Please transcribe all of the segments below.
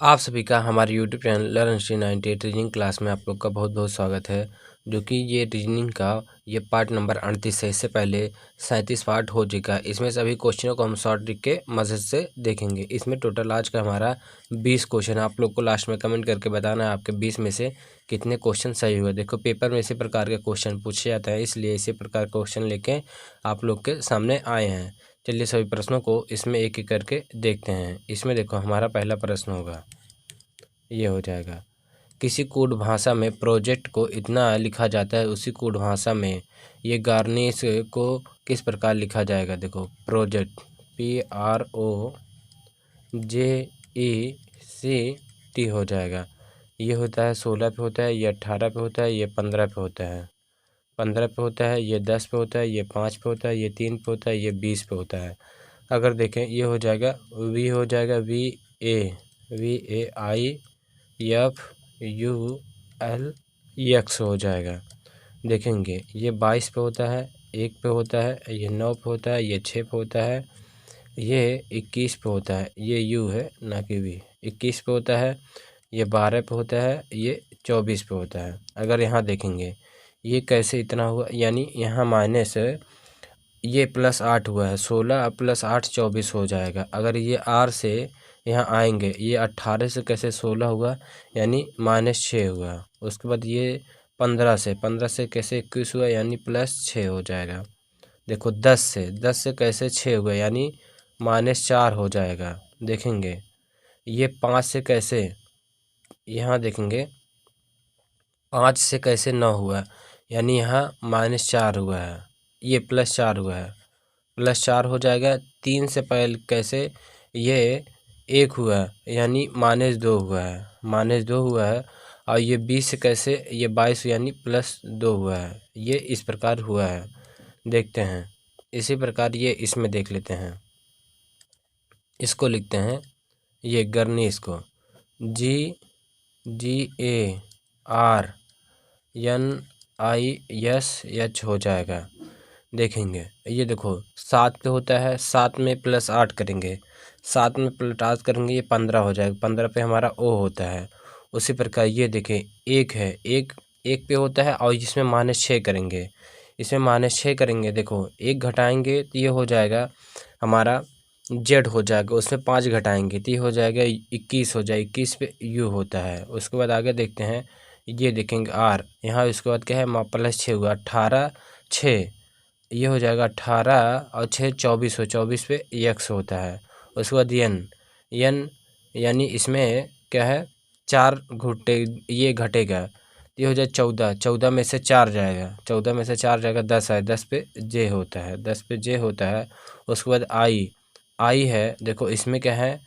आप सभी का हमारे यूट्यूब चैनल लर्न स्ट्री 98 रीजनिंग क्लास में आप लोग का बहुत बहुत स्वागत है। जो कि ये रीजनिंग का ये पार्ट नंबर 38 है। इससे पहले 37 पार्ट हो चुका है। इसमें सभी क्वेश्चनों को हम शॉर्ट ट्रिक के मदद से देखेंगे। इसमें टोटल आज का हमारा 20 क्वेश्चन है। आप लोग को लास्ट में कमेंट करके बताना है आपके 20 में से कितने क्वेश्चन सही हुए। देखो पेपर में इसी प्रकार के क्वेश्चन पूछे जाते हैं, इसलिए इसी प्रकार क्वेश्चन लेके आप लोग के सामने आए हैं। चलिए सभी प्रश्नों को इसमें एक एक करके देखते हैं। इसमें देखो हमारा पहला प्रश्न होगा, ये हो जाएगा। किसी कोड भाषा में प्रोजेक्ट को इतना लिखा जाता है, उसी कोड भाषा में ये गार्निश को किस प्रकार लिखा जाएगा। देखो प्रोजेक्ट PROJECT हो जाएगा। ये होता है 16 पे होता है, ये 18 पे होता है, ये 15 पे होता है, 15 पे होता है, ये 10 पे होता है, ये 5 पे होता है, ये 3 पे होता है, ये 20 पे होता है। अगर देखें ये हो जाएगा वी, हो जाएगा VAVAIFULX हो जाएगा। देखेंगे ये 22 पे होता है, 1 पे होता है, ये 9 पे होता है, ये 6 पे होता है, ये 21 पे होता है, ये U है ना कि V। 21 पे होता है, ये 12 पे होता है, ये 24 पे होता है। अगर यहाँ देखेंगे ये कैसे इतना हुआ, यानी यहाँ माइनस ये +8 हुआ है, 16 + 8 24 हो जाएगा। अगर ये R से यहाँ आएंगे, ये 18 से कैसे 16 हुआ, यानी -6 हुआ। उसके बाद ये 15 से कैसे 21 हुआ, यानी +6 हो जाएगा। देखो 10 से कैसे 6 हुआ, यानी -4 हो जाएगा। देखेंगे ये 5 से कैसे, यहाँ देखेंगे 5 से कैसे 9 हुआ, यानी यहाँ -4 हुआ है, ये +4 हुआ है, +4 हो जाएगा। 3 से पहले कैसे ये 1 हुआ, यानी -2 हुआ है, -2 हुआ है। और ये 20 से कैसे ये 22 यानी +2 हुआ है। ये इस प्रकार हुआ है। देखते हैं इसी प्रकार ये इसमें देख लेते हैं। इसको लिखते हैं ये गर्निश को GGARNISH हो जाएगा। देखेंगे ये देखो 7 पे होता है, 7 में +8 करेंगे, 7 में +8 करेंगे, ये 15 हो जाएगा। 15 पे हमारा O होता है। उसी प्रकार ये देखें 1 है, 1 पे होता है और इसमें -6 करेंगे, इसमें -6 करेंगे। देखो 1 घटाएंगे तो ये हो जाएगा हमारा Z हो जाएगा, उसमें 5 घटाएंगे तो ये हो जाएगा 21 हो जाएगा। 21 पे U होता है। उसके बाद आगे देखते हैं, ये देखेंगे R, यहाँ उसके बाद क्या है +6 हुआ, 18 6, ये हो जाएगा 18 और 6 24 हो, 24 पे X होता है। उसके बाद N यानी इसमें क्या है 4 घुटे, ये घटेगा, ये हो जाए 14, 14 में से 4 जाएगा, 14 में से 4 जाएगा 10 है, 10 पे J होता है, 10 पे J होता है। उसके बाद I है। देखो इसमें क्या है,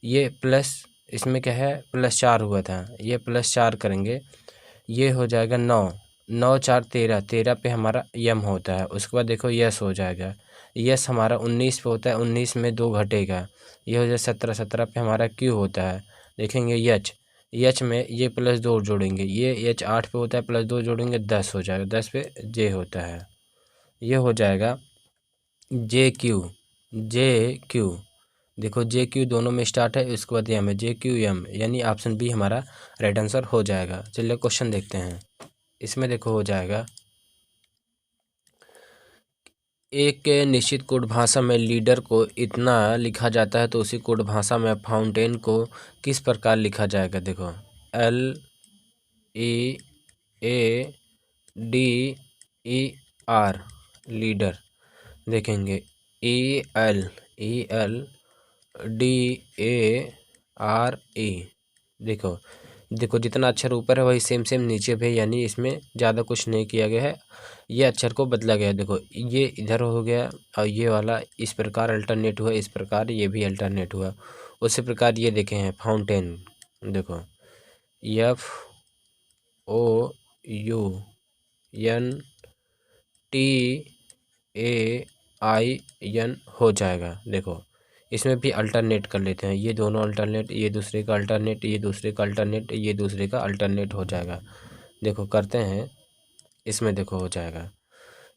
ये प्लस, इसमें क्या है +4 हुआ था, ये +4 करेंगे, ये हो जाएगा 9, 9 4 13, 13 पे हमारा M होता है। उसके बाद देखो यस हो जाएगा, यस हमारा 19 पे होता है, 19 में 2 घटेगा, ये हो जाए 17, 17 पे हमारा Q होता है। देखेंगे H में ये +2 जोड़ेंगे, ये H 8 पे होता है, +2 जोड़ेंगे 10 हो जाएगा, 10 पे J होता है। ये हो जाएगा JQ। देखो JQ दोनों में स्टार्ट है, इसके बाद M है, JQM, यानी ऑप्शन बी हमारा राइट आंसर हो जाएगा। चलिए क्वेश्चन देखते हैं। इसमें देखो हो जाएगा, एक निश्चित कोड भाषा में लीडर को इतना लिखा जाता है, तो उसी कोड भाषा में फाउंटेन को किस प्रकार लिखा जाएगा। देखो LEADER लीडर। देखेंगे ELDARE। देखो जितना अक्षर ऊपर है वही सेम नीचे भी, यानी इसमें ज़्यादा कुछ नहीं किया गया है, ये अक्षर को बदला गया है। देखो ये इधर हो गया और ये वाला इस प्रकार अल्टरनेट हुआ, इस प्रकार ये भी अल्टरनेट हुआ। उसी प्रकार ये देखे हैं फाउंटेन, देखो FOUNTAIN हो जाएगा। देखो इसमें भी अल्टरनेट कर लेते हैं, ये दोनों अल्टरनेट, ये दूसरे का अल्टरनेट, ये दूसरे का अल्टरनेट, ये दूसरे का अल्टरनेट हो जाएगा। देखो करते हैं, इसमें देखो हो जाएगा,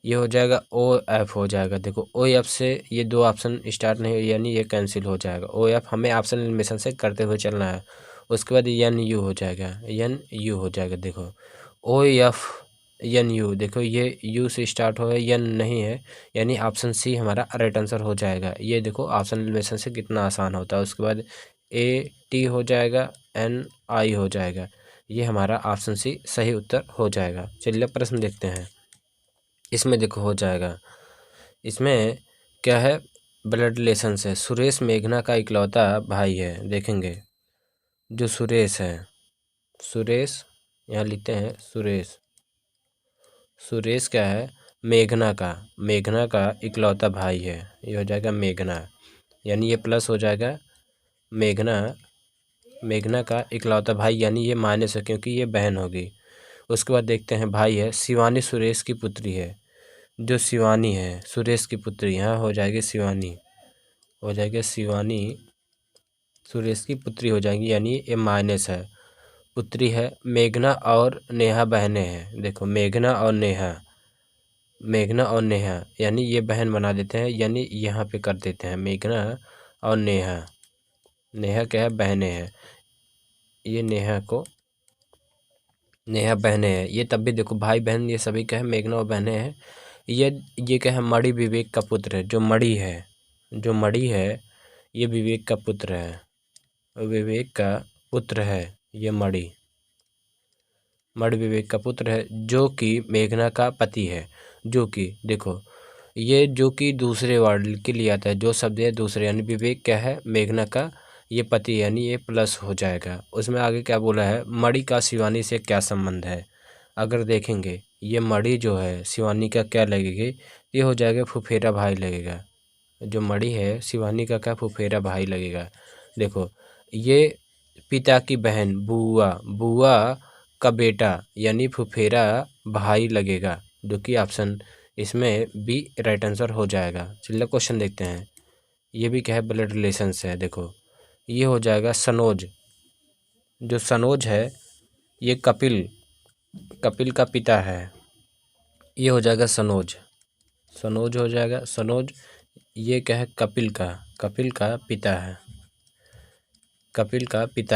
ये हो जाएगा OF हो जाएगा। देखो OF से ये 2 ऑप्शन स्टार्ट नहीं, यानी ये कैंसिल हो जाएगा। OF हमें ऑप्शन एलिमिनेशन से करते हुए चलना है। उसके बाद एन यू हो जाएगा, एन यू हो जाएगा। देखो ओ एफ एन यू, देखो ये यू से स्टार्ट हो, एन नहीं है, यानी ऑप्शन सी हमारा राइट आंसर हो जाएगा। ये देखो ऑप्शन एलिमिनेशन से कितना आसान होता है। उसके बाद ए टी हो जाएगा, एन आई हो जाएगा। ये हमारा ऑप्शन सी सही उत्तर हो जाएगा। चलिए प्रश्न देखते हैं। इसमें देखो हो जाएगा, इसमें क्या है, ब्लड रिलेशन है। सुरेश मेघना का इकलौता भाई है। देखेंगे जो सुरेश है, सुरेश यहाँ लिखते हैं सुरेश, सुरेश क्या है, मेघना का इकलौता भाई है। ये हो जाएगा मेघना, यानी ये प्लस हो जाएगा। मेघना का इकलौता भाई, यानी ये माइनस है क्योंकि ये बहन होगी। उसके बाद देखते हैं भाई है, शिवानी सुरेश की पुत्री है। जो शिवानी है सुरेश की पुत्री, यहाँ हो जाएगी शिवानी, हो जाएगी शिवानी सुरेश की पुत्री हो जाएंगी, यानी ये माइनस है, पुत्री है। मेघना और नेहा बहनें हैं। देखो मेघना और नेहा, यानी ये बहन बना देते हैं, यानी यहाँ पे कर देते हैं मेघना और नेहा क्या है, बहनें हैं। ये नेहा बहनें हैं। ये तब भी देखो भाई बहन ये सभी क्या है, मेघना और बहनें हैं। ये क्या है, मणि विवेक का पुत्र है। जो मणि है ये विवेक का पुत्र है, विवेक का पुत्र है। ये मणि विवेक का पुत्र है, जो कि मेघना का पति है। जो कि देखो ये जो कि दूसरे वर्ड के लिए आता है, जो शब्द है दूसरे, यानी विवेक क्या है, मेघना का ये पति, यानी ये प्लस हो जाएगा। उसमें आगे क्या बोला है, मणि का शिवानी से क्या संबंध है। अगर देखेंगे ये मणि जो है शिवानी का क्या लगेगी, ये हो जाएगा फुफेरा भाई लगेगा। जो मणि है शिवानी का क्या फुफेरा भाई लगेगा। देखो ये पिता की बहन बुआ का बेटा, यानी फुफेरा भाई लगेगा, जो कि ऑप्शन इसमें बी राइट आंसर हो जाएगा। चलिए क्वेश्चन देखते हैं। ये भी क्या है, ब्लड रिलेशन से है। देखो ये हो जाएगा सनोज, जो सनोज है ये कपिल का पिता है। ये हो जाएगा सनोज हो जाएगा सनोज। ये क्या है, कपिल का पिता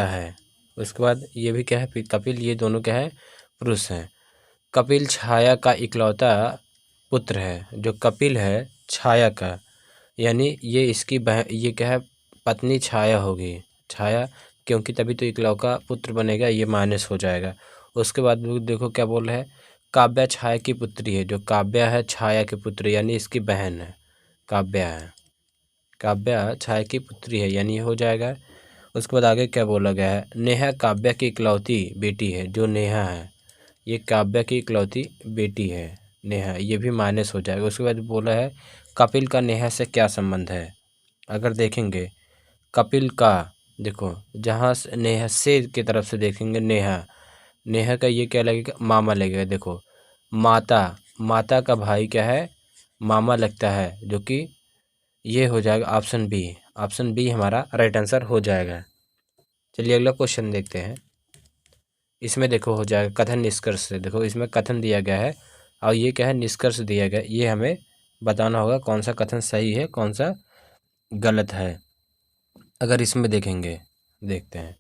है। उसके बाद ये भी क्या है, कपिल, ये दोनों क्या है, पुरुष हैं। कपिल छाया का इकलौता पुत्र है। जो कपिल है छाया का, यानी ये इसकी ये क्या है, पत्नी छाया होगी, छाया, क्योंकि तभी तो इकलौता पुत्र बनेगा, ये माइनस हो जाएगा। उसके बाद देखो क्या बोल रहा है, काव्या छाया की पुत्री है। जो काव्या है छाया की पुत्री, यानी इसकी बहन है, काव्या छाया की पुत्री है, यानी ये हो जाएगा। उसके बाद आगे क्या बोला गया है, नेहा काव्या की इकलौती बेटी है। जो नेहा है ये काव्या की इकलौती बेटी है, नेहा, ये भी माइनस हो जाएगा। उसके बाद बोला है कपिल का नेहा से क्या संबंध है। अगर देखेंगे कपिल का, देखो जहाँ से नेहा से की तरफ से देखेंगे, नेहा का ये क्या लगेगा, मामा लगेगा। देखो माता का भाई क्या है, मामा लगता है, जो कि ये हो जाएगा ऑप्शन बी हमारा राइट आंसर हो जाएगा। चलिए अगला क्वेश्चन देखते हैं। इसमें देखो हो जाएगा कथन निष्कर्ष से। देखो इसमें कथन दिया गया है और ये क्या है, निष्कर्ष दिया गया। ये हमें बताना होगा कौन सा कथन सही है कौन सा गलत है। अगर इसमें देखेंगे, देखते हैं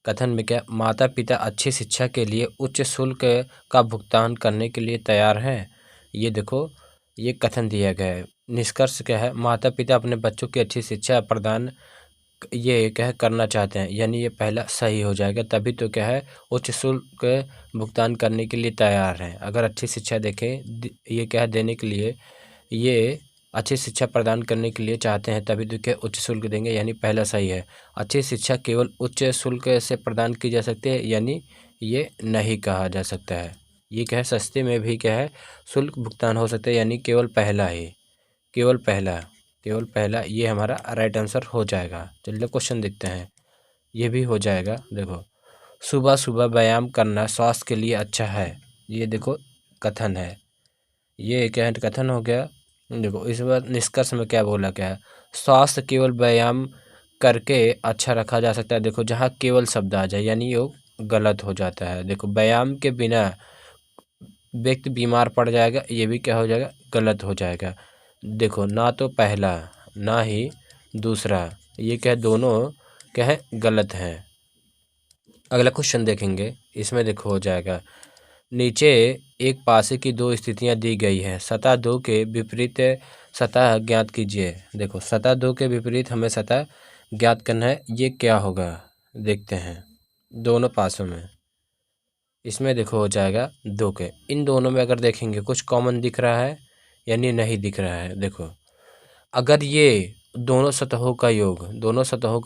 कथन में क्या, माता पिता अच्छी शिक्षा के लिए उच्च शुल्क का भुगतान करने के लिए तैयार हैं। ये देखो ये कथन दिया गया है। निष्कर्ष क्या है, माता पिता अपने बच्चों की अच्छी शिक्षा प्रदान ये क्या है करना चाहते हैं, यानी ये पहला सही हो जाएगा। तभी तो क्या है, उच्च शुल्क भुगतान करने के लिए तैयार हैं। अगर अच्छी शिक्षा देखें, ये क्या है देने के लिए, ये अच्छी शिक्षा प्रदान करने के लिए चाहते हैं, तभी तो क्या उच्च शुल्क देंगे, यानी पहला सही है। अच्छी शिक्षा केवल उच्च शुल्क से प्रदान की जा सकती है, यानी ये नहीं कहा जा सकता है। ये क्या है, सस्ते में भी क्या है शुल्क भुगतान हो सकता है, यानी केवल पहला ये हमारा राइट आंसर हो जाएगा। चलिए क्वेश्चन देखते हैं। ये भी हो जाएगा। देखो सुबह सुबह व्यायाम करना स्वास्थ्य के लिए अच्छा है। ये देखो कथन है, ये क्या है, कथन हो गया। देखो इस बार निष्कर्ष में क्या बोला गया है, स्वास्थ्य केवल व्यायाम करके अच्छा रखा जा सकता है। देखो जहाँ केवल शब्द आ जाए, यानी ये गलत हो जाता है। देखो व्यायाम के बिना व्यक्ति बीमार पड़ जाएगा, ये भी क्या हो जाएगा, गलत हो जाएगा। देखो ना तो पहला ना ही दूसरा, ये क्या दोनों क्या है, गलत हैं। अगला क्वेश्चन देखेंगे, इसमें देखो हो जाएगा नीचे एक पासे की दो स्थितियां दी गई है, सतह दो के विपरीत सतह ज्ञात कीजिए। देखो सतह दो के विपरीत हमें सतह ज्ञात करना है, ये क्या होगा देखते हैं दोनों पासों में। इसमें देखो हो जाएगा दो के, इन दोनों में अगर देखेंगे कुछ कॉमन दिख रहा है यानी नहीं दिख रहा है। देखो अगर ये दोनों सतहों का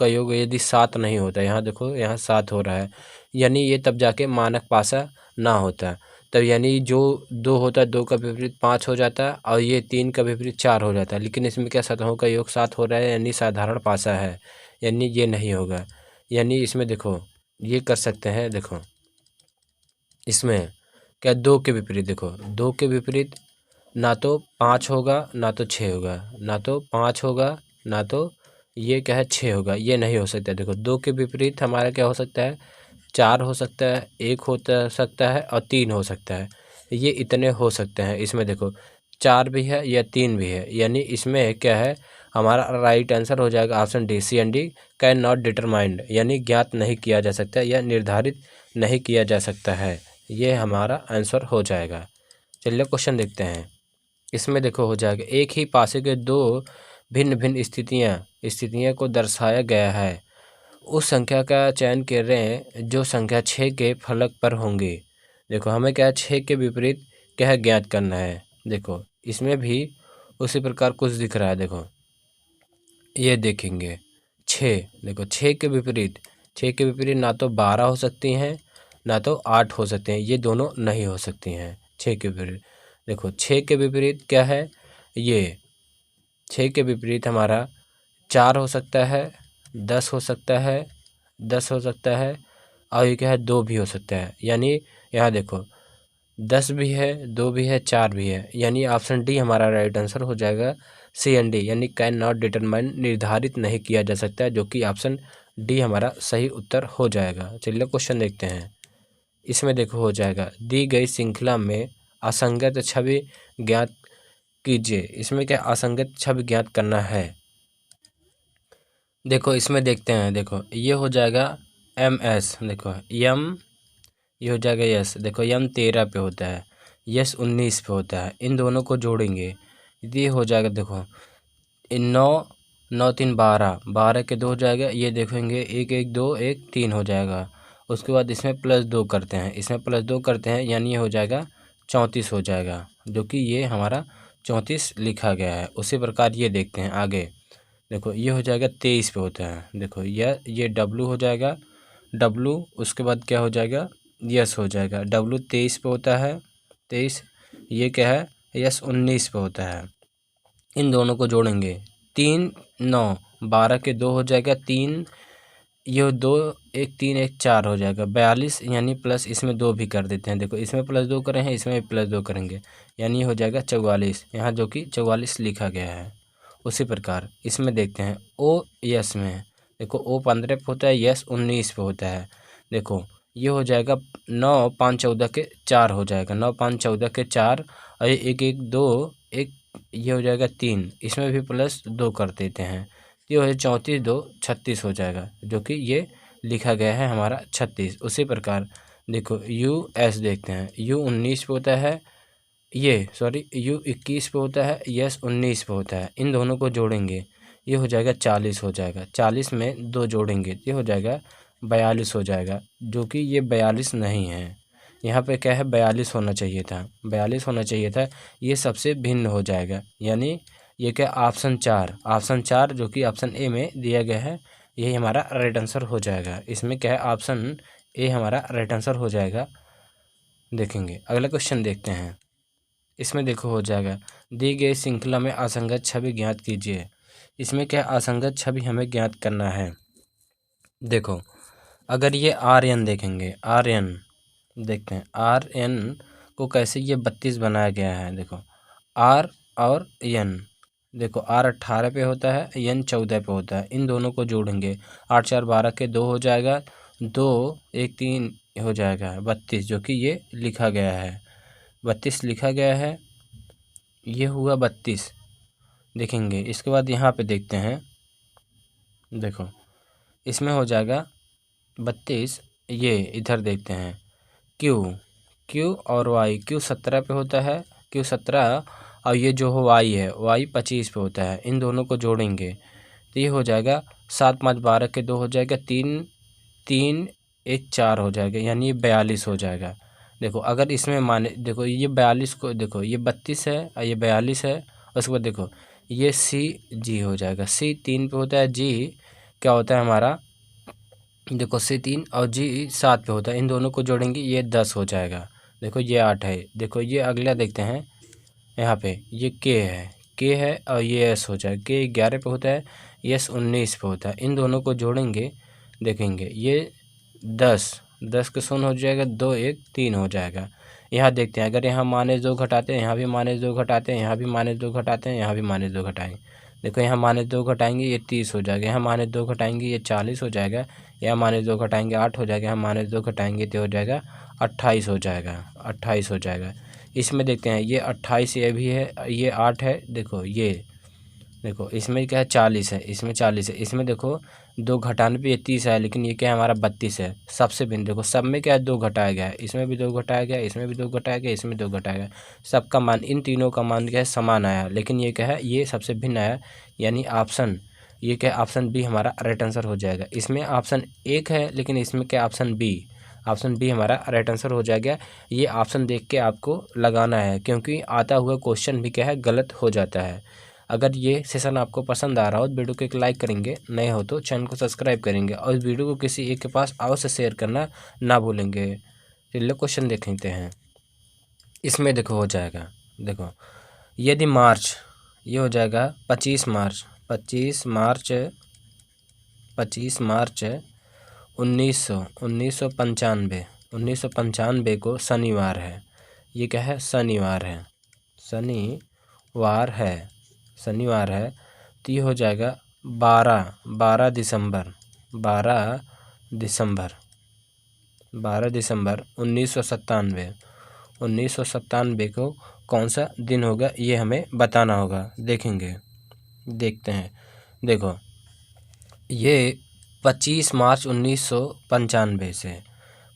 योग यदि 7 नहीं होता, यहाँ देखो यहाँ 7 हो रहा है, यानी ये तब जाके मानक पासा ना होता, तब यानी जो 2 होता है 2 का विपरीत 5 हो जाता है और ये 3 का विपरीत 4 हो जाता है। लेकिन इसमें क्या सतहों का योग 7 हो रहा है यानी साधारण पासा है, यानी ये नहीं होगा। यानी इसमें देखो ये कर सकते हैं, देखो इसमें क्या 2 के विपरीत, देखो 2 के विपरीत ना तो 5 होगा ना तो 6 होगा, ना तो 5 होगा ना तो ये क्या है 6 होगा, ये नहीं हो सकता। देखो 2 के विपरीत हमारा क्या हो सकता है, 4 हो सकता है, 1 हो सकता है और 3 हो सकता है, ये इतने हो सकते हैं। इसमें देखो 4 भी है या 3 भी है, यानी इसमें क्या है हमारा राइट आंसर हो जाएगा option D, C and D can not determined, यानी ज्ञात नहीं किया जा सकता या निर्धारित नहीं किया जा सकता है, ये हमारा आंसर हो जाएगा। चलिए क्वेश्चन देखते हैं, इसमें देखो हो जाएगा एक ही पासे के दो भिन्न भिन्न स्थितियाँ को दर्शाया गया है, उस संख्या का चयन करें जो संख्या 6 के फलक पर होंगी। देखो हमें क्या है 6 के विपरीत क्या है ज्ञात करना है। देखो इसमें भी उसी प्रकार कुछ दिख रहा है, देखो ये देखेंगे 6, देखो 6 के विपरीत ना तो 12 हो सकती हैं ना तो 8 हो सकते हैं, ये दोनों नहीं हो सकती हैं 6 के विपरीत। देखो 6 के विपरीत क्या है, ये 6 के विपरीत हमारा 4 हो सकता है, 10 हो सकता है, 10 हो सकता है और ये क्या है 2 भी हो सकता है। यानी यहाँ देखो 10 भी है, 2 भी है, 4 भी है, यानी ऑप्शन डी हमारा राइट आंसर हो जाएगा, सी एंड डी यानी कैन नॉट डिटरमाइन निर्धारित नहीं किया जा सकता है, जो कि ऑप्शन डी हमारा सही उत्तर हो जाएगा। चलिए क्वेश्चन देखते हैं, इसमें देखो हो जाएगा दी गई श्रृंखला में असंगत छवि ज्ञात कीजिए। इसमें क्या असंगत छवि ज्ञात करना है। देखो इसमें देखते हैं, देखो ये हो जाएगा एम एस, देखो यम ये हो जाएगा यस, देखो यम 13 पे होता है, यस 19 पे होता है, इन दोनों को जोड़ेंगे ये हो जाएगा। देखो इन 9 9 3 12, 12 के 2 हो जाएगा, ये देखेंगे 1 1 2 1 3 हो जाएगा। उसके बाद इसमें +2 करते हैं, इसमें +2 करते हैं यानी ये हो जाएगा 34 हो जाएगा, जो कि ये हमारा 34 लिखा गया है। उसी प्रकार ये देखते हैं आगे, देखो ये हो जाएगा 23 पे होता है, देखो ये डब्लू हो जाएगा, डब्लू उसके बाद क्या हो जाएगा यस हो जाएगा, डब्लू 23 पे होता है 23, ये क्या है यस 19 पे होता है। इन दोनों को जोड़ेंगे 3 9 12 के 2 हो जाएगा 3, ये 2 1 3 1 4 हो जाएगा 42, यानी प्लस इसमें 2 भी कर देते हैं। देखो इसमें +2 करे हैं, इसमें भी +2 करेंगे यानी हो जाएगा 44, यहाँ जो कि 44 लिखा गया है। उसी प्रकार इसमें देखते हैं ओ यस में, देखो ओ 15 पे होता है, यस 19 पे होता है। देखो ये हो जाएगा 9 5 14 के 4 हो जाएगा, 9 5 14 के 4 और 1 1 2 1, ये हो जाएगा 3, इसमें भी +2 कर देते हैं, ये हो जाए 34 2 36 हो जाएगा, जो कि ये लिखा गया है हमारा 36। उसी प्रकार देखो यू एस देखते हैं, यू 19 पे होता है, ये सॉरी यू 21 पे होता है, यस 19 पे होता है, इन दोनों को जोड़ेंगे ये हो जाएगा 40 हो जाएगा, 40 में 2 जोड़ेंगे ये हो जाएगा 42 हो जाएगा, जो कि ये 42 नहीं है, यहाँ पे क्या है 42 होना चाहिए था, 42 होना चाहिए था, ये सबसे भिन्न हो जाएगा। यानी ये क्या ऑप्शन 4 जो कि ऑप्शन ए में दिया गया है, यही हमारा राइट आंसर हो जाएगा। इसमें क्या है ऑप्शन ए हमारा राइट आंसर हो जाएगा। देखेंगे अगला क्वेश्चन देखते हैं, इसमें देखो हो जाएगा दी गई श्रृंखला में असंगत छवि ज्ञात कीजिए। इसमें क्या असंगत छवि हमें ज्ञात करना है। देखो अगर ये आर एन देखेंगे, आर एन देखते हैं, आर एन को कैसे ये 32 बनाया गया है। देखो आर और एन, देखो आर 18 पे होता है, एन 14 पे होता है, इन दोनों को जोड़ेंगे 8 4 12 के 2 हो जाएगा, 2 1 3 हो जाएगा 32, जो कि ये लिखा गया है 32 लिखा गया है, ये हुआ 32। देखेंगे इसके बाद यहाँ पे देखते हैं, देखो इसमें हो जाएगा 32 ये इधर देखते हैं क्यू और वाई, क्यू 17 पे होता है, क्यू 17, और ये जो वाई है वाई 25 पे होता है। इन दोनों को जोड़ेंगे तो ये हो जाएगा 7 5 12 के 2 हो जाएगा 3 3 1 4 हो जाएगा, यानी ये 42 हो जाएगा। देखो अगर इसमें माने, देखो ये 42 को, देखो ये 32 है और ये 42 है। उसके बाद देखो ये सी जी हो जाएगा, सी 3 पे होता है, जी क्या होता है हमारा, देखो सी 3 और जी 7 पे होता है। इन दोनों को जोड़ेंगे ये 10 हो जाएगा। देखो ये 8 है। देखो ये अगला देखते हैं, यहाँ पे ये के है और ये एस हो जाएगा, के 11 पे होता है, एस 19 पे होता है। इन दोनों को जोड़ेंगे, देखेंगे ये 10 के 0 हो जाएगा, 2 1 3 हो जाएगा। यहाँ देखते हैं, अगर यहाँ -2 घटाते हैं, यहाँ भी -2 घटाते हैं, यहाँ भी -2 घटाते हैं, यहाँ भी -2 घटाएंगे। देखो यहाँ -2 घटाएंगे ये 30 हो जाएगा, यहाँ -2 घटाएंगे ये 40 हो जाएगा, यहाँ -2 घटाएंगे 8 हो जाएगा, यहाँ -2 घटाएंगे तो हो जाएगा 28 हो जाएगा, 28 हो जाएगा। इसमें देखते हैं ये 28 ये भी है, ये 8 है। देखो ये देखो इसमें क्या है 40 है, इसमें 40 है, इसमें देखो 2 घटाने पे ये 30 है, लेकिन ये क्या है हमारा 32 है। सबसे भिन्न देखो सब में क्या है 2 घटाया गया है, इसमें भी 2 घटाया गया, इसमें भी 2 घटाया गया, इसमें 2 घटाया गया। सबका मान, इन तीनों का मान क्या है समान आया, लेकिन ये क्या है ये सबसे भिन्न आया, यानी ऑप्शन ये क्या है ऑप्शन बी हमारा राइट आंसर हो जाएगा। इसमें ऑप्शन 1 है, लेकिन इसमें क्या ऑप्शन बी हमारा राइट आंसर हो जाएगा। ये ऑप्शन देख के आपको लगाना है, क्योंकि आता हुआ क्वेश्चन भी क्या है गलत हो जाता है। अगर ये सेशन आपको पसंद आ रहा हो तो वीडियो को एक लाइक करेंगे, नए हो तो चैनल को सब्सक्राइब करेंगे और इस वीडियो को किसी एक के पास अवश्य शेयर करना ना भूलेंगे। चलिए क्वेश्चन देख लेते हैं। इसमें देखो हो जाएगा, देखो यदि मार्च, ये हो जाएगा 25 मार्च 1995 को शनिवार है। ये क्या है शनिवार है तो ये हो जाएगा 12 दिसंबर 1997 को कौन सा दिन होगा ये हमें बताना होगा। देखते हैं। देखो ये 25 मार्च 1995 से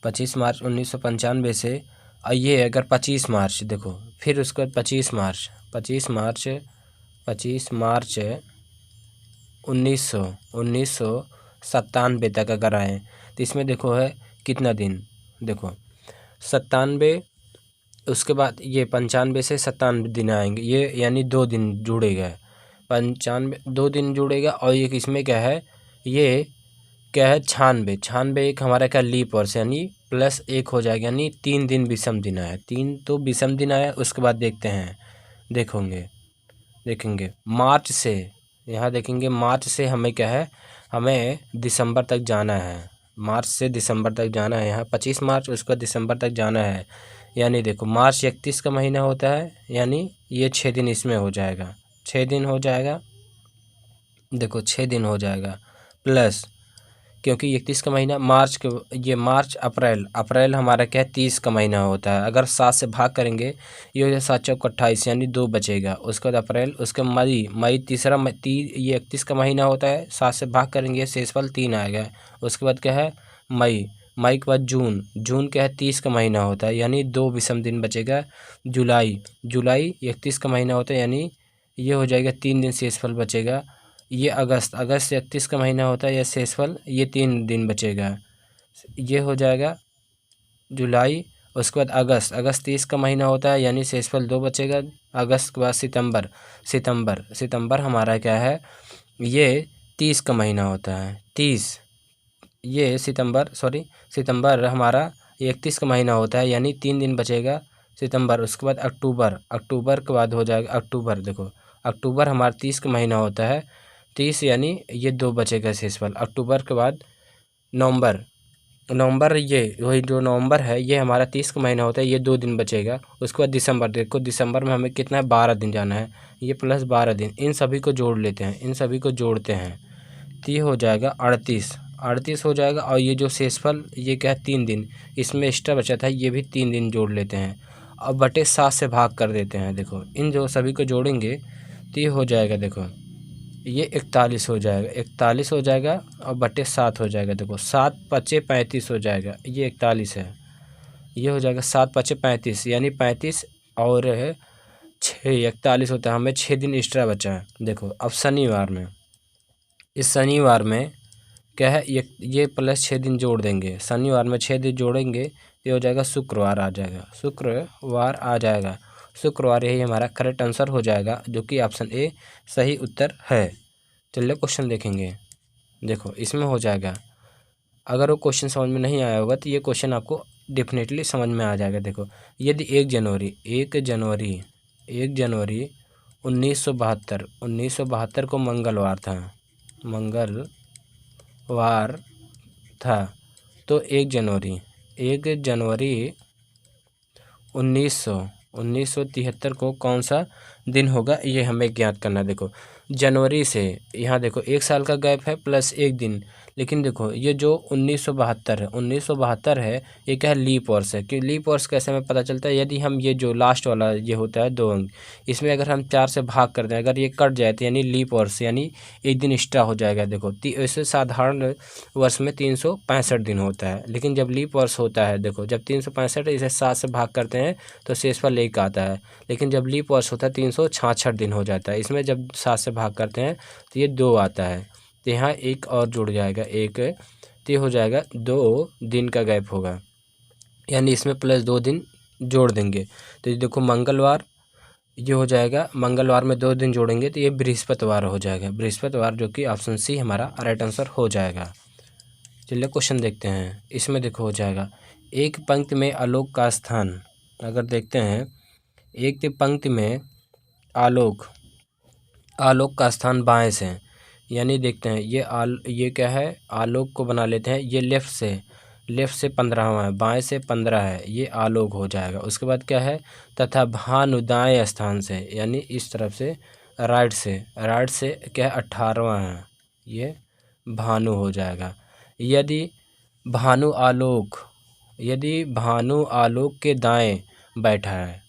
25 मार्च 1995 से, और ये अगर 25 मार्च, देखो फिर उसके बाद 25 मार्च 1997 तक अगर आए तो इसमें देखो है कितना दिन, देखो 97, उसके बाद ये 95 से 97 दिन आएंगे, ये यानी 2 दिन जुड़ेगा, 95 2 दिन जुड़ेगा। और ये इसमें क्या है, ये क्या है 96 एक हमारा क्या लीप वर्ष, यानी +1 हो जाएगा, यानी 3 दिन विषम दिन आया, 3 तो विषम दिन आया। उसके बाद देखते हैं, देखेंगे मार्च से, यहाँ देखेंगे मार्च से हमें क्या है, हमें दिसंबर तक जाना है, मार्च से दिसंबर तक जाना है। यहाँ 25 मार्च उसका दिसंबर तक जाना है, यानी देखो मार्च 31 का महीना होता है, यानी ये 6 दिन इसमें हो जाएगा, 6 दिन हो जाएगा। देखो 6 दिन हो जाएगा प्लस, क्योंकि 31 का महीना मार्च के, ये मार्च अप्रैल हमारा क्या है 30 का महीना होता है। अगर 7 से भाग करेंगे ये हो जाए 7 चौक 28, यानी 2 बचेगा। उसके बाद अप्रैल, उसके मई तीसरा ये 31 का महीना होता है, 7 से भाग करेंगे शेषफल 3 आएगा। उसके बाद क्या है मई के बाद जून क्या है 30 का महीना होता है, यानी 2 विषम दिन बचेगा। जुलाई 31 का महीना होता है, यानी ये हो जाएगा 3 दिन शेषफल बचेगा। ये अगस्त 31 का महीना होता है, या शेषफल ये 3 दिन बचेगा, ये हो जाएगा जुलाई। उसके बाद अगस्त 30 का महीना होता है, यानी शेषफल 2 बचेगा। अगस्त के बाद सितंबर हमारा क्या है, ये 30 का महीना होता है, 30, ये सितंबर हमारा 31 का महीना होता है, यानी 3 दिन बचेगा सितंबर। उसके बाद अक्टूबर के बाद हो जाएगा अक्टूबर। देखो अक्टूबर हमारा 30 का महीना होता है, 30 यानी ये 2 बचेगा शेषफल। अक्टूबर के बाद नवंबर ये वही जो नवंबर है ये हमारा 30 का महीना होता है, ये 2 दिन बचेगा। उसके बाद दिसंबर, देखो दिसंबर में हमें कितना है 12 दिन जाना है, ये प्लस 12 दिन, इन सभी को जोड़ लेते हैं, इन सभी को जोड़ते हैं तो ये हो जाएगा 38 हो जाएगा। और ये जो शेषफल ये क्या है 3 दिन, इसमें एक्स्ट्रा बचा था, ये भी 3 दिन जोड़ लेते हैं। अब बटे 7 से भाग कर देते हैं। देखो इन जो सभी को जोड़ेंगे तो ये हो जाएगा, देखो ये 41 हो जाएगा, 41 हो जाएगा और बटे 7 हो जाएगा। देखो 7 पचे 35 हो जाएगा, ये 41 है, ये हो जाएगा 7 पचे 35 यानी 35 और 6 41 होता है। हमें 6 दिन एक्स्ट्रा बचा है। देखो अब शनिवार में, इस शनिवार में क्या है, ये प्लस 6 दिन जोड़ देंगे। शनिवार में 6 दिन जोड़ेंगे तो हो जाएगा शुक्रवार आ जाएगा, शुक्रवार आ जाएगा, शुक्रवार यही हमारा करेक्ट आंसर हो जाएगा, जो कि ऑप्शन ए सही उत्तर है। चलिए क्वेश्चन देखेंगे। देखो इसमें हो जाएगा, अगर वो क्वेश्चन समझ में नहीं आया होगा तो ये क्वेश्चन आपको डेफिनेटली समझ में आ जाएगा। देखो यदि 1 जनवरी 1972 को मंगलवार था, तो 1 जनवरी 1973 को कौन सा दिन होगा, ये हमें ज्ञात करना है। देखो जनवरी से यहाँ देखो 1 साल का गैप है प्लस 1 दिन, लेकिन देखो ये जो 1972 है ये क्या है, लीप वर्ष है। कि लीप वर्ष कैसे हमें पता चलता है, यदि हम ये जो लास्ट वाला ये होता है 2 अंक, इसमें अगर हम 4 से भाग कर दें, अगर ये कट जाए तो यानी लीप वर्ष यानी 1 दिन एक्स्ट्रा हो जाएगा। देखो ऐसे साधारण वर्ष में 365 दिन होता है, लेकिन जब लीप वर्ष होता है, देखो जब 365 इसे 7 से भाग करते हैं तो शेषफल 1 आता है, लेकिन जब लीप वर्ष होता है 366 दिन हो जाता है, इसमें जब 7 से भाग करते हैं तो ये 2 आता है, तो यहाँ 1 और जुड़ जाएगा, 1 तो हो जाएगा 2 दिन का गैप होगा, यानी इसमें प्लस 2 दिन जोड़ देंगे। तो ये देखो मंगलवार ये हो जाएगा, मंगलवार में 2 दिन जोड़ेंगे तो ये बृहस्पतिवार हो जाएगा, बृहस्पतिवार, जो कि ऑप्शन सी हमारा राइट आंसर हो जाएगा। चलिए क्वेश्चन देखते हैं। इसमें देखो हो जाएगा, एक पंक्ति में आलोक का स्थान, अगर देखते हैं एक पंक्ति में आलोक का स्थान बाएं से, यानी देखते हैं ये क्या है, आलोक को बना लेते हैं, ये लेफ़्ट से 15वां है, बाएं से 15 है, ये आलोक हो जाएगा। उसके बाद क्या है, तथा भानु दाएं स्थान से, यानी इस तरफ से राइट से क्या है 18वां है, ये भानु हो जाएगा। यदि भानु आलोक के दाएं बैठा है,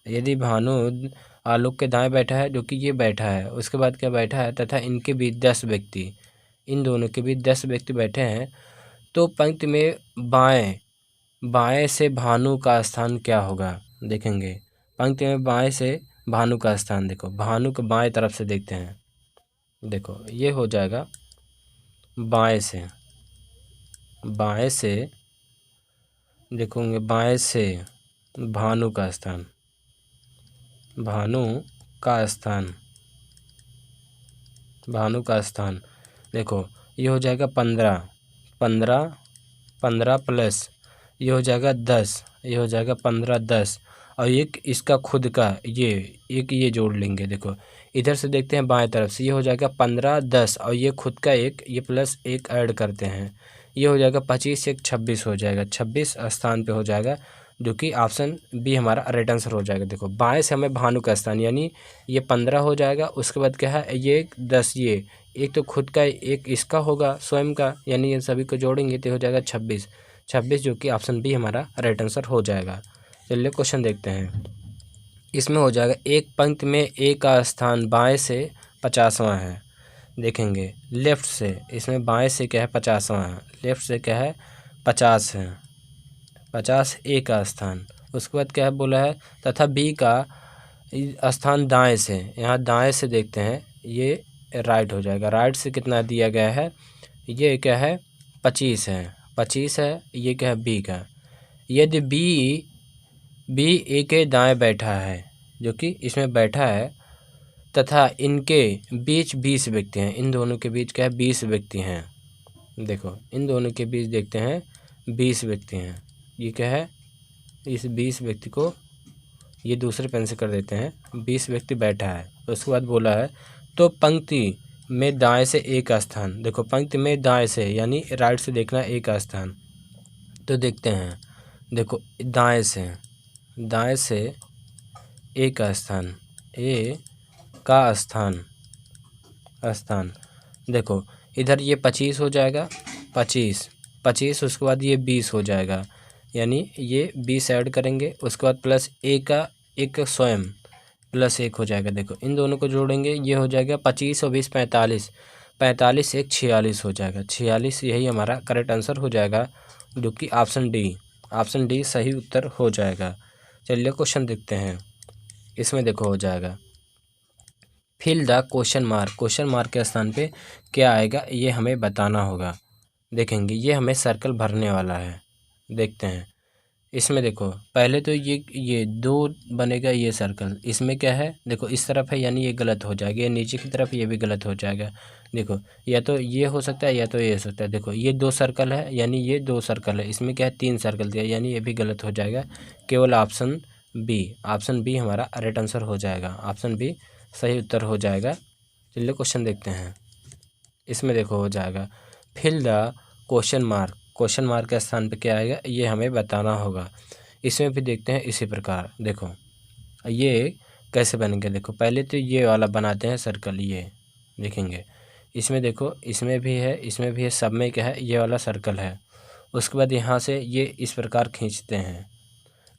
यदि भानु आलोक के दाएं बैठा है, जो कि ये बैठा है, उसके बाद क्या बैठा है, तथा इनके बीच 10 व्यक्ति, इन दोनों के बीच 10 व्यक्ति बैठे हैं, तो पंक्ति में बाएं से भानु का स्थान क्या होगा। देखेंगे पंक्ति में बाएं से भानु का स्थान, देखो भानु के बाएं तरफ से देखते हैं, देखो ये हो जाएगा बाएं से देखोगे, बाएं से भानु का स्थान, देखो ये हो जाएगा 15 प्लस ये हो जाएगा 10, ये हो जाएगा 15 10, और एक इसका खुद का ये जोड़ लेंगे। देखो इधर से देखते हैं बाएं तरफ से, ये हो जाएगा 15 10, और ये खुद का ये प्लस 1 ऐड करते हैं, ये हो जाएगा 25 1 26 हो जाएगा, 26 स्थान पे हो जाएगा, जो कि ऑप्शन बी हमारा राइट आंसर हो जाएगा। देखो बाएं से हमें भानु का स्थान, यानी ये 15 हो जाएगा, उसके बाद क्या है, ये 10, ये एक तो खुद का एक इसका होगा स्वयं का, यानी इन सभी को जोड़ेंगे तो हो जाएगा 26, जो कि ऑप्शन बी हमारा राइट आंसर हो जाएगा। चलिए क्वेश्चन देखते हैं। इसमें हो जाएगा, एक पंक्ति में ए का स्थान बाएं से 50वां है। देखेंगे लेफ़्ट से, इसमें बाएं से क्या है 50वां है, लेफ़्ट से क्या है 50 है, 50 ए का स्थान। उसके बाद क्या है बोला है, तथा बी का स्थान दाएं से, यहाँ दाएं से देखते हैं, ये राइट हो जाएगा, राइट से कितना दिया गया है, ये क्या है 25 है, 25 है, ये क्या है बी का। यदि बी ए के दाएं बैठा है, जो कि इसमें बैठा है, तथा इनके बीच 20 व्यक्ति हैं, इन दोनों के बीच क्या है 20 व्यक्ति हैं। देखो इन दोनों के बीच देखते हैं 20 व्यक्ति हैं, ये क्या है, इस 20 व्यक्ति को ये दूसरे पेन से कर देते हैं, 20 व्यक्ति बैठा है। उसके बाद बोला है, तो पंक्ति में दाएं से ए का स्थान, देखो पंक्ति में दाएं से यानी राइट से देखना ए का स्थान, तो देखते हैं, देखो दाएं से ए का स्थान, देखो इधर ये 25 हो जाएगा, 25 उसके बाद ये 20 हो जाएगा, यानी ये 20 ऐड करेंगे, उसके बाद प्लस ए का एक स्वयं, प्लस 1 हो जाएगा। देखो इन दोनों को जोड़ेंगे, ये हो जाएगा 25 और 20 45, 45 1 46 हो जाएगा। 46 यही हमारा करेक्ट आंसर हो जाएगा, जो कि ऑप्शन डी सही उत्तर हो जाएगा। चलिए क्वेश्चन देखते हैं। इसमें देखो हो जाएगा फिल द क्वेश्चन मार्क के स्थान पे क्या आएगा ये हमें बताना होगा। देखेंगे ये हमें सर्कल भरने वाला है। देखते हैं इसमें देखो पहले तो ये 2 बनेगा, ये सर्कल इसमें क्या है देखो इस तरफ है, यानी ये गलत हो जाएगा। ये नीचे की तरफ ये भी गलत हो जाएगा। देखो या तो ये हो सकता है या तो ये हो सकता है। देखो ये 2 सर्कल है, यानी ये 2 सर्कल है। इसमें क्या है 3 सर्कल दिया, यानी ये भी गलत हो जाएगा। केवल ऑप्शन बी हमारा राइट आंसर हो जाएगा। ऑप्शन बी सही उत्तर हो जाएगा। चलिए क्वेश्चन देखते हैं। इसमें देखो हो जाएगा फिल द क्वेश्चन मार्क के स्थान पे क्या आएगा ये हमें बताना होगा। इसमें भी देखते हैं इसी प्रकार। देखो ये कैसे बनेंगे, देखो पहले तो ये वाला बनाते हैं सर्कल, ये देखेंगे। इसमें देखो इसमें भी है, सब में क्या है ये वाला सर्कल है। उसके बाद यहाँ से ये इस प्रकार खींचते हैं।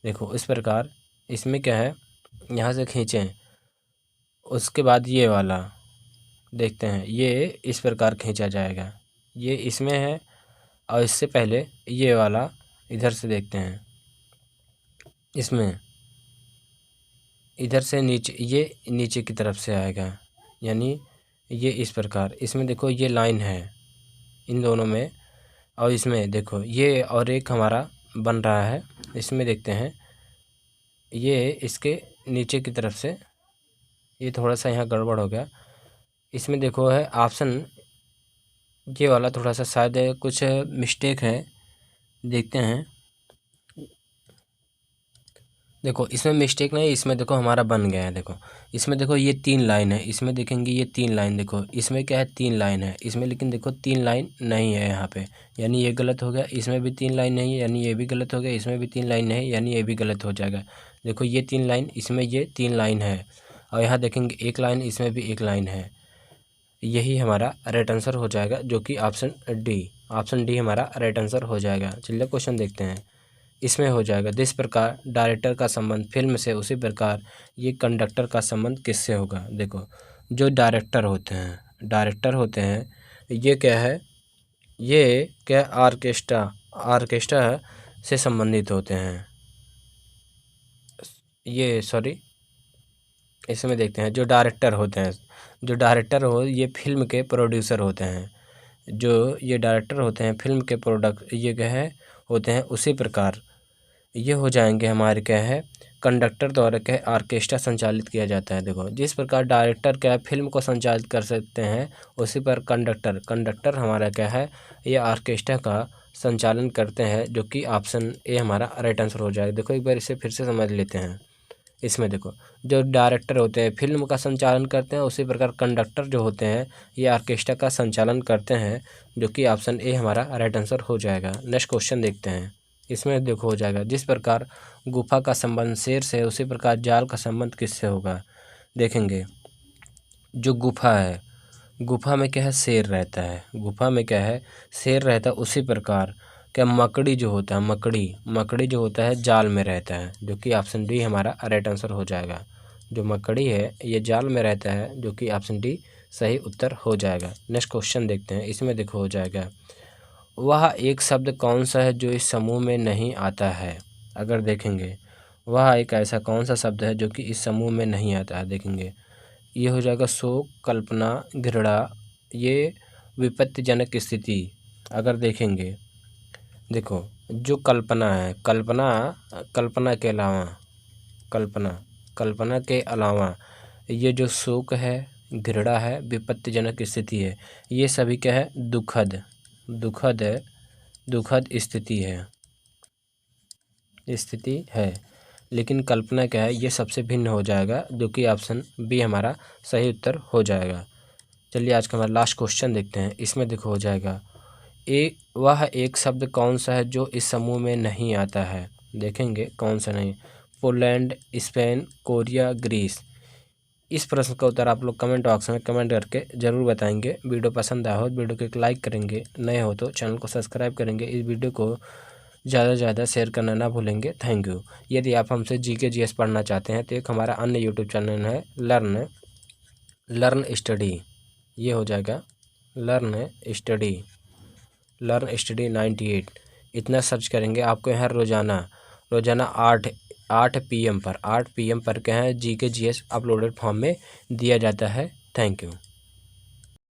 देखो इस प्रकार इसमें क्या है, यहाँ से खींचें। उसके बाद ये वाला देखते हैं, ये इस प्रकार खींचा जाएगा। ये इसमें है और इससे पहले ये वाला इधर से देखते हैं। इसमें इधर से नीचे, ये नीचे की तरफ से आएगा, यानी ये इस प्रकार। इसमें देखो ये लाइन है इन दोनों में, और इसमें देखो ये और एक हमारा बन रहा है। इसमें देखते हैं ये इसके नीचे की तरफ से, ये थोड़ा सा यहाँ गड़बड़ हो गया। इसमें देखो है ऑप्शन ये वाला, थोड़ा सा शायद कुछ मिस्टेक है, देखते हैं। देखो इसमें मिस्टेक नहीं, इसमें देखो हमारा बन गया है। देखो इसमें देखो ये 3 लाइन है, इसमें देखेंगे ये 3 लाइन। देखो इसमें क्या है 3 लाइन है इसमें, लेकिन देखो 3 लाइन नहीं है यहाँ पे, यानी ये गलत हो गया। इसमें भी 3 लाइन नहीं है, यानी ये भी गलत हो गया। इसमें भी 3 लाइन नहीं है, यानी ये भी गलत हो जाएगा। देखो ये 3 लाइन, इसमें ये 3 लाइन है, और यहाँ देखेंगे 1 लाइन, इसमें भी 1 लाइन है। यही हमारा राइट आंसर हो जाएगा, जो कि ऑप्शन डी हमारा राइट आंसर हो जाएगा। चलिए क्वेश्चन देखते हैं। इसमें हो जाएगा जिस प्रकार डायरेक्टर का संबंध फिल्म से, उसी प्रकार ये कंडक्टर का संबंध किससे होगा। देखो जो डायरेक्टर होते हैं ये क्या है, ये क्या ऑर्केस्ट्रा से संबंधित होते हैं। ये सॉरी, इसमें देखते हैं जो डायरेक्टर हो ये फिल्म के प्रोड्यूसर होते हैं। जो ये डायरेक्टर होते हैं फिल्म के ये क्या है होते हैं, उसी प्रकार ये हो जाएंगे हमारे क्या है कंडक्टर द्वारा क्या है ऑर्केस्ट्रा संचालित किया जाता है। देखो जिस प्रकार डायरेक्टर क्या है फिल्म को संचालित कर सकते हैं, उसी पर कंडक्टर हमारा क्या है ये ऑर्केस्ट्रा का संचालन करते हैं, जो कि ऑप्शन ए हमारा राइट आंसर हो जाएगा। देखो एक बार इसे फिर से समझ लेते हैं। इसमें देखो जो डायरेक्टर होते हैं फिल्म का संचालन करते हैं, उसी प्रकार कंडक्टर जो होते हैं ये ऑर्केस्ट्रा का संचालन करते हैं, जो कि ऑप्शन ए हमारा राइट आंसर हो जाएगा। नेक्स्ट क्वेश्चन देखते हैं। इसमें देखो हो जाएगा जिस प्रकार गुफा का संबंध शेर से, उसी प्रकार जाल का संबंध किससे होगा। देखेंगे जो गुफा है, गुफा में क्या है शेर रहता है, गुफा में क्या है शेर रहता है, उसी प्रकार क्या मकड़ी जो होता है, मकड़ी जो होता है जाल में रहता है, जो कि ऑप्शन डी हमारा राइट आंसर हो जाएगा। जो मकड़ी है ये जाल में रहता है, जो कि ऑप्शन डी सही उत्तर हो जाएगा। नेक्स्ट क्वेश्चन देखते हैं। इसमें देखो हो जाएगा वह एक शब्द कौन सा है जो इस समूह में नहीं आता है। अगर देखेंगे वह एक ऐसा कौन सा शब्द है जो कि इस समूह में नहीं आता है। देखेंगे ये हो जाएगा शोक, कल्पना, घृणा, ये विपत्तिजनक स्थिति। अगर देखेंगे देखो जो कल्पना है, कल्पना के अलावा ये जो शोक है, घृणा है, विपत्तिजनक स्थिति है, ये सभी क्या है दुखद स्थिति है। लेकिन कल्पना क्या है ये सबसे भिन्न हो जाएगा, जो कि ऑप्शन बी हमारा सही उत्तर हो जाएगा। चलिए आज का हमारा लास्ट क्वेश्चन देखते हैं। इसमें देखो हो जाएगा वह एक शब्द कौन सा है जो इस समूह में नहीं आता है। देखेंगे कौन सा नहीं, पोलैंड, स्पेन, कोरिया, ग्रीस। इस प्रश्न का उत्तर आप लोग कमेंट बॉक्स में कमेंट करके ज़रूर बताएंगे। वीडियो पसंद आया हो तो वीडियो को एक लाइक करेंगे, नए हो तो चैनल को सब्सक्राइब करेंगे। इस वीडियो को ज़्यादा से ज़्यादा शेयर करना ना भूलेंगे। Thank you. यदि आप हमसे जीके जीएस पढ़ना चाहते हैं तो एक हमारा अन्य यूट्यूब चैनल है लर्न स्टडी, ये हो जाएगा लर्न स्टडी 98। इतना सर्च करेंगे आपको यहाँ रोज़ाना 8 PM पर क्या है जीके जीएस अपलोडेड फॉर्म में दिया जाता है। Thank you.